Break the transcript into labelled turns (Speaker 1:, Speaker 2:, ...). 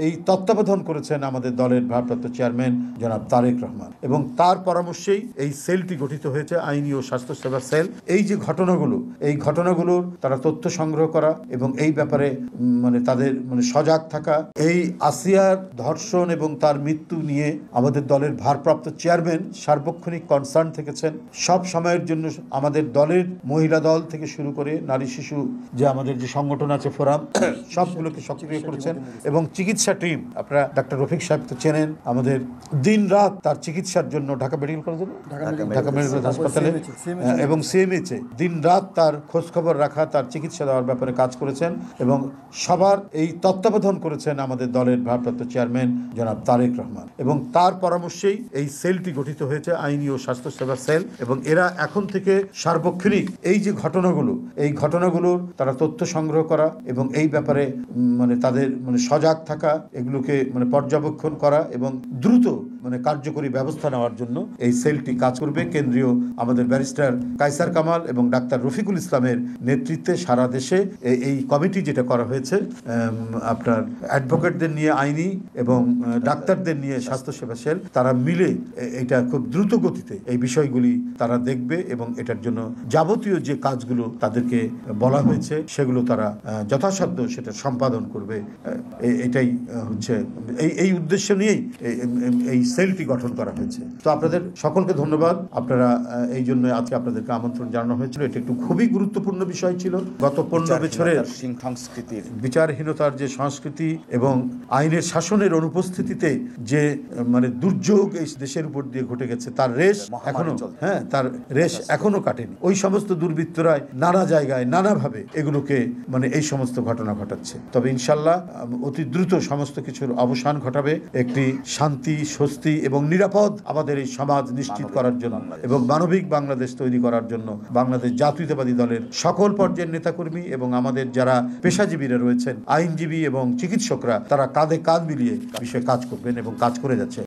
Speaker 1: এই তত্ত্বাবধান করেছেন আমাদের দলের ভারপ্রাপ্ত চেয়ারম্যান জনাব তারেক রহমান, এবং তার পরামর্শেই এই সেলটি গঠিত হয়েছে, আইনি ও স্বাস্থ্যসেবা সেল। এই যে ঘটনাগুলোর তারা তথ্য সংগ্রহ করা এবং এই ব্যাপারে তাদের সজাগ থাকা। এই আসিয়ার ধর্ষণ এবং তার মৃত্যু নিয়ে আমাদের দলের ভারপ্রাপ্ত চেয়ারম্যান সার্বক্ষণিক কনসার্ন থেকেছেন। সব সময়ের জন্য আমাদের দলের মহিলা দল থেকে শুরু করে নারী শিশু যে আমাদের যে সংগঠন আছে ফোরাম, সবগুলোকে সক্রিয় করেছেন। এবং চিকিৎসা টিম, আপনারা ডাক্তার রফিক সাহেব তো চেনেন, আমাদের দিন রাত তার চিকিৎসার জন্য ঢাকা মেডিকেল কলেজে, ঢাকা মেডিকেল হাসপাতালে এবং সিএমএইচে দিন রাত তার খোঁজখবর রাখা, তার চিকিৎসা দেওয়ার ব্যাপারে কাজ করেছেন। এবং সবার এই তত্ত্বাবধান করেছেন আমাদের দলের ভারপ্রাপ্ত চেয়ারম্যান জনাব তারেক রহমান, এবং তার পরামর্শেই এই সেলটি গঠিত হয়েছে, আইনি ও স্বাস্থ্যসেবা সেল। এবং এরা এখন থেকে সার্বক্ষণিক এই যে ঘটনাগুলোর তারা তথ্য সংগ্রহ করা এবং এই ব্যাপারে তাদের সজাগ থাকা, এগুলোকে পর্যবেক্ষণ করা এবং দ্রুত কার্যকরী ব্যবস্থা নেওয়ার জন্য এই সেলটি কাজ করবে। কেন্দ্রীয় আমাদের ব্যারিস্টার কায়সার কামাল এবং ডাক্তার রফিকুল ইসলামের নেতৃত্বে সারা দেশে এই কমিটি যেটা করা হয়েছে, আপনার অ্যাডভোকেটদের নিয়ে আইনি এবং ডাক্তারদের নিয়ে স্বাস্থ্যসেবা সেল, তারা মিলে এটা খুব দ্রুত গতিতে এই বিষয়গুলি তারা দেখবে এবং এটার জন্য যাবতীয় যে কাজগুলো তাদেরকে বলা হয়েছে সেগুলো তারা যথাসাধ্য সেটা সম্পাদন করবে। এটাই হচ্ছে এই উদ্দেশ্য নিয়েই এই সেলটি গঠন করা হয়েছে। তো আপনাদের সকলকে ধন্যবাদ। আপনারা এই জন্য আজকে আপনাদেরকে আমন্ত্রণ জানানো হয়েছিল। এটা একটু খুবই গুরুত্বপূর্ণ বিষয় ছিল। গত 15 বছরের সংস্কৃতির বিচারহীনতার যে সংস্কৃতি এবং আইনের শাসনের অনুপস্থিতিতে যে দুর্যোগ এই দেশের উপর দিয়ে ঘটে গেছে, তার রেশ এখনো কাটেনি। ওই সমস্ত দুর্বৃত্তরা নানা জায়গায় নানাভাবে এগুলোকে এই সমস্ত ঘটনা ঘটাচ্ছে। তবে ইনশাল্লাহ অতি দ্রুত সমস্ত কিছুর অবসান ঘটাবে, একটি শান্তি, স্বস্তি এবং নিরাপদ আমাদের এই সমাজ নিশ্চিত করার জন্য এবং মানবিক বাংলাদেশ তৈরি করার জন্য বাংলাদেশ জাতীয়তাবাদী দলের সকল পর্যায়ের নেতাকর্মী এবং আমাদের যারা পেশাজীবীরা রয়েছেন, আইনজীবী এবং চিকিৎসকরা, তারা কাঁধে কাঁধ মিলিয়ে বিষয়ে কাজ করবেন এবং কাজ করে যাচ্ছে।